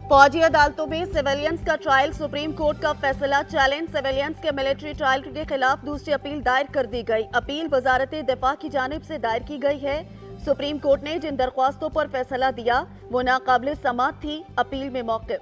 फौजी अदालतों में सिविलियंस का ट्रायल, सुप्रीम कोर्ट का फैसला चैलेंज। सिविलियंस के मिलिट्री ट्रायल के खिलाफ दूसरी अपील दायर कर दी गई। अपील वजारत दिफा की जानिब से दायर की गई है। सुप्रीम कोर्ट ने जिन दरख्वास्तों पर फैसला दिया वो नाकाबिल समाअत थी। अपील में मौक़िफ।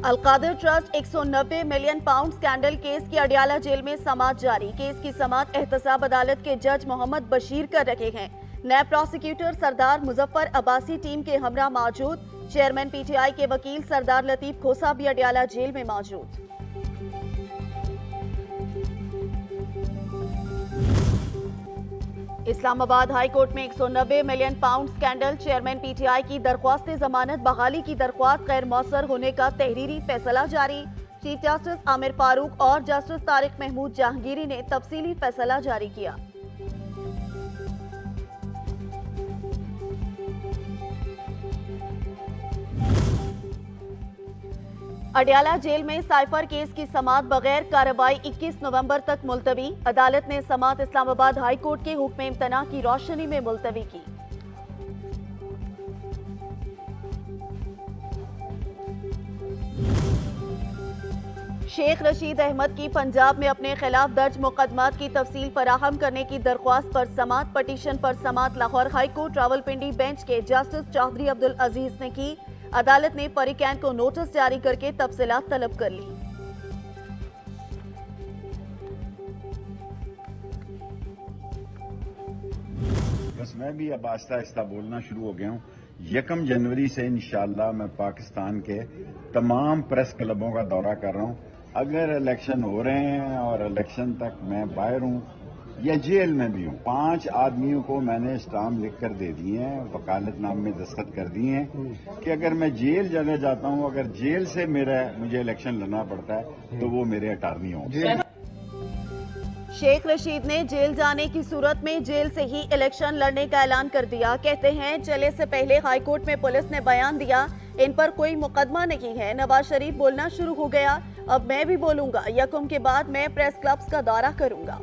Al-Qadir trust 190 million pound scandal case की अडियाला जेल में समाअत जारी। केस की समाअत एहतसाब अदालत के जज मोहम्मद बशीर कर रहे हैं। नैब प्रोसिक्यूटर सरदार मुजफ्फर अब्बासी टीम के हमरा मौजूद। चेयरमैन पीटीआई के वकील सरदार लतीफ खोसा भी अडियाला जेल में मौजूद। इस्लामाबाद हाई कोर्ट में 190 million pound scandal, chairman PTI की दरख्वास्त जमानत बहाली की दरख्वास्त गैर मौसर होने का तहरीरी फैसला जारी। चीफ जस्टिस आमिर फारूक और जस्टिस तारिक महमूद जहांगीरी ने तफसीली फैसला जारी किया। अडियाला जेल में साइफर केस की समाअत बगैर कार्रवाई 21 नवंबर तक मुलतवी। अदालत ने समाअत इस्लामाबाद हाई कोर्ट के हुक्म इम्तना की रोशनी में मुलतवी की। शेख रशीद अहमद की पंजाब में अपने खिलाफ दर्ज मुकदमात की तफसील फराहम करने की दरख्वास्त पर समाअत। पटिशन पर समाअत Lahore high court Rawalpindi bench के जस्टिस चौधरी अब्दुल अजीज ने की। अदालत ने परिकैन को नोटिस जारी करके तफसीलात तलब कर ली। बस मैं भी अब आहिस्ता आहिस्ता बोलना शुरू हो गया हूँ। 1 जनवरी से इंशाअल्लाह मैं पाकिस्तान के तमाम प्रेस क्लबों का दौरा कर रहा हूँ। अगर इलेक्शन हो रहे हैं और इलेक्शन तक मैं बाहर हूँ या जेल में भी हूँ, 5 आदमियों को मैंने स्टाम्प लिख कर दे दिए हैं, वकालतनामे में दस्तखत कर दिए हैं कि अगर मैं जेल चले जाता हूँ, अगर जेल से मुझे इलेक्शन लड़ना पड़ता है तो वो मेरे अटॉर्नी होंगे। शेख रशीद ने जेल जाने की सूरत में जेल से ही इलेक्शन लड़ने का ऐलान कर दिया। कहते हैं चले से पहले हाईकोर्ट में पुलिस ने बयान दिया इन पर कोई मुकदमा नहीं है। नवाज शरीफ बोलना शुरू हो गया, अब मैं भी बोलूंगा। यकम के बाद मैं प्रेस क्लब्स का दौरा करूंगा।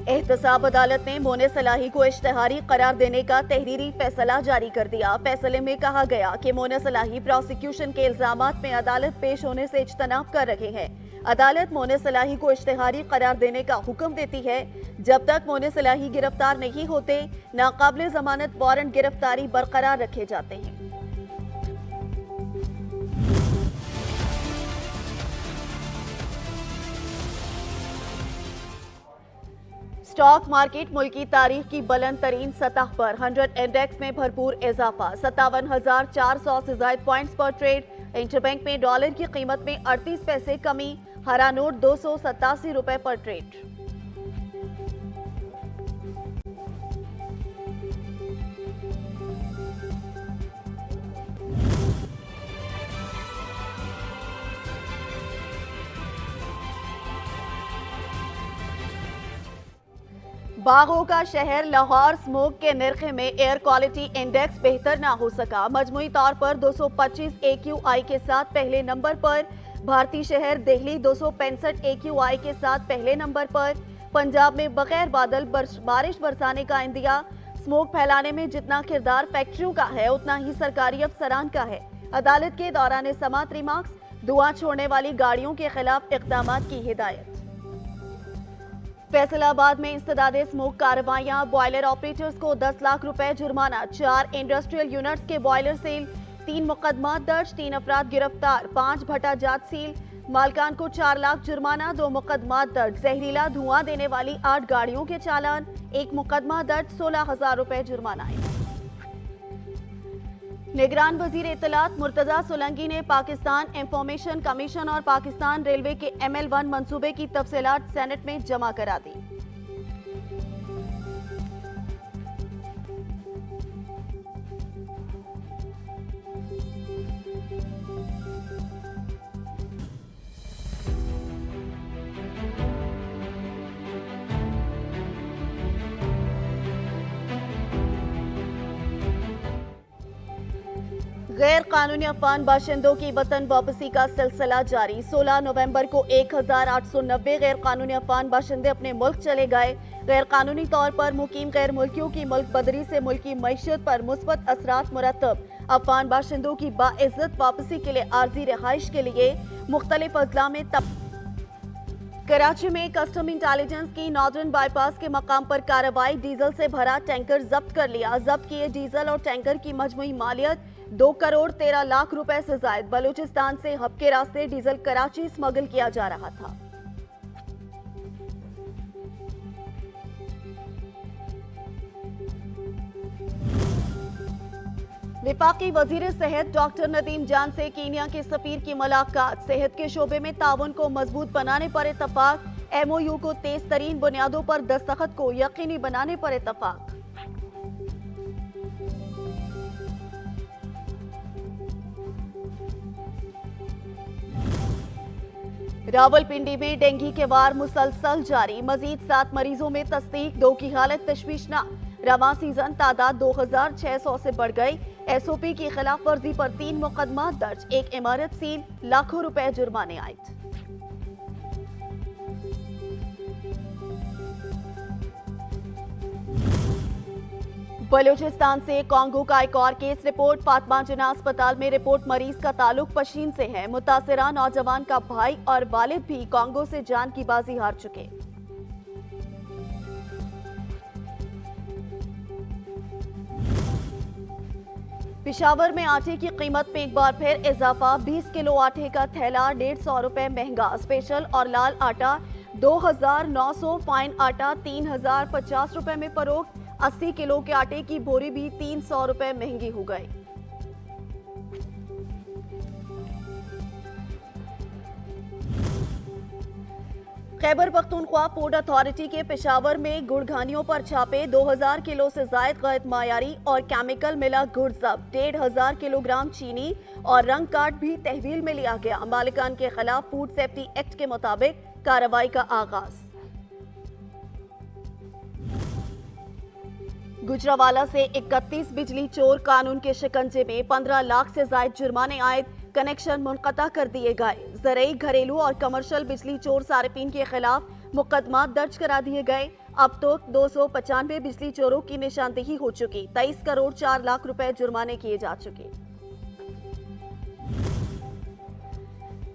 एहतसाब अदालत ने मोने सलाही को इश्तिहारी करार देने का तहरीरी फैसला जारी कर दिया। फैसले में कहा गया कि मोने सलाही प्रोसिक्यूशन के इल्जामात में अदालत पेश होने से इज्तनाब कर रहे हैं। अदालत मोने सलाही को इश्तिहारी करार देने का हुक्म देती है। जब तक मोने सलाही गिरफ्तार नहीं होते, नाकाबिल जमानत वारंट गिरफ्तारी बरकरार रखे जाते हैं। स्टॉक मार्केट मुल्की तारीख की बुलंद तरीन सतह पर 100 इंडेक्स में भरपूर इजाफा। 57,400 से ज्यादा पॉइंट्स पर ट्रेड। इंटरबैंक में डॉलर की कीमत में 38 पैसे कमी। हरा नोट 287 रुपए पर ट्रेड। बागों का शहर लाहौर, स्मोक के निरखे में एयर क्वालिटी इंडेक्स बेहतर ना हो सका। मजमूई तौर पर 225 AQI के साथ पहले नंबर पर। भारतीय शहर दिल्ली 265 AQI के साथ पहले नंबर पर। पंजाब में बगैर बादल बारिश बरसाने का इंदिया। स्मोक फैलाने में जितना किरदार फैक्ट्रियों का है उतना ही सरकारी अफसरान का है। अदालत के दौरान समाअत रिमार्क्स, धुआं छोड़ने वाली गाड़ियों के खिलाफ इक़दामात की हिदायत। फैसलाबाद में इंसदादे स्मोक कार्रवाइयां, बॉयलर ऑपरेटर्स को 10 लाख रुपए जुर्माना। 4 इंडस्ट्रियल यूनिट्स के बॉयलर सेल। 3 मुकदमा दर्ज, 3 अफराद गिरफ्तार। 5 भट्टा जात सील। मालकान को 4 लाख जुर्माना, 2 मुकदमा दर्ज। जहरीला धुआं देने वाली 8 गाड़ियों के चालान। 1 मुकदमा दर्ज, 16,000 रुपए जुर्माना। निगरान वजीर इत्तलात मुर्तजा सोलंकी ने पाकिस्तान इंफॉर्मेशन कमीशन और पाकिस्तान रेलवे के ML1 मंसूबे की तफसीलात सेनेट में जमा करा दी। गैर कानूनी अफगान बाशिंदों की वतन वापसी का सिलसिला जारी। 16 नवंबर को 1890 गैर कानूनी अफगान बाशिंदे अपने मुल्क चले गए। गैर कानूनी तौर पर मुकीम गैर मुल्कियों की मुल्क बदरी से मुल्की मईशत पर मुस्बत असरात मुरतब। अफगान बाशिंदों की बाइज्जत वापसी के लिए आर्जी रिहाइश के लिए मुख्तलिफ अजला में कराची में कस्टम इंटेलिजेंस की नॉर्दर्न बाईपास के मकाम पर कार्रवाई। डीजल से भरा टैंकर जब्त कर लिया। जब्त किए डीजल और टैंकर की मजमूई मालियत 2 करोड़ 13 लाख रुपए से जायद। बलूचिस्तान से हब के रास्ते डीजल कराची स्मगल किया जा रहा था। विफाकी वजीर सेहत डॉक्टर नदीम जान से कीनिया के सफीर की मुलाकात। सेहत के शोबे में ताउन को मजबूत बनाने पर इत्तफाक। MOU को तेज तरीन बुनियादों पर दस्तखत को यकीनी बनाने पर इत्तफाक। रावलपिंडी में डेंगू के वार मुसलसल जारी। मजीद 7 मरीजों में तस्दीक, 2 की हालत तशवीशनाक। रवां सीजन तादाद 2600 से बढ़ गई। SOP की खिलाफ वर्जी पर 3 मुकदमा दर्ज। एक इमारत सील, लाखों रुपए जुर्माने आयद। बलूचिस्तान से कांगो का एक और केस रिपोर्ट। फातिमा जिन्ना अस्पताल में रिपोर्ट मरीज का ताल्लुक पशीन से है। मुतासिरा नौजवान का भाई और वालिद भी कांगो से जान की बाजी हार चुके। पिशावर में आटे की कीमत में एक बार फिर इजाफा। 20 किलो आटे का थैला 150 रुपए महंगा। स्पेशल और लाल आटा 2900, फाइन आटा 3050 रुपए में फरोख्त। 80 किलो के आटे की बोरी भी 300 रुपए महंगी हो गई। खैबर पख्तूनख्वा फूड अथॉरिटी के पेशावर में गुड़घानियों पर छापे। 2000 किलो से जायद गैर मायारी और केमिकल मिला गुड़ जब्त। 1500 किलोग्राम चीनी और रंग कार्ड भी तहवील में लिया गया। मालिकान के खिलाफ फूड सेफ्टी एक्ट के मुताबिक कार्रवाई का आगाज। गुजरावाला से 31 बिजली चोर कानून के शिकंजे में। 15 लाख से जायद जुर्माने आयद। कनेक्शन मुनक़ता कर दिए गए। ज़रई, घरेलू और कमर्शियल बिजली चोर सारिफीन के खिलाफ मुकदमा दर्ज करा दिए गए। अब तक 295 बिजली चोरों की निशानदेही हो चुकी। 23 करोड़ 4 लाख रुपए जुर्माने किए जा चुके।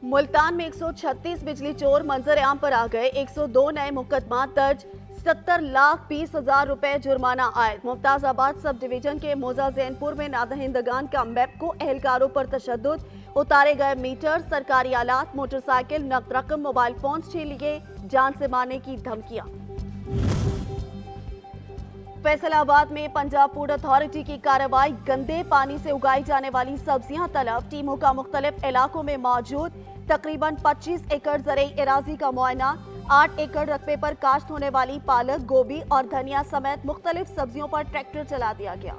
मुल्तान में 136 बिजली चोर मंजर आम पर आ गए। 102 नए मुकदमा दर्ज। 70,20,000 रुपए जुर्माना आयद। मुमताजाबाद सब डिवीजन के मोजा जैनपुर में नादहिंदगान का मैपको एहलकारों पर तशद्दुद। उतारे गए मीटर, सरकारी आलात, मोटरसाइकिल, नकद रकम, मोबाइल फोन छीन लिए। जान से मारने की धमकियां। फैसलाबाद में पंजाब फूड अथॉरिटी की कार्रवाई। गंदे पानी से उगाई जाने वाली सब्जियां तलब। टीमों का मुख्तलिफ इलाकों में मौजूद। तकरीबन 25 एकड़ ज़रई इराजी का मुआयना। 8 एकड़ रकबे पर काश्त होने वाली पालक, गोभी और धनिया समेत मुख्तलिफ सब्जियों पर ट्रैक्टर चला दिया गया।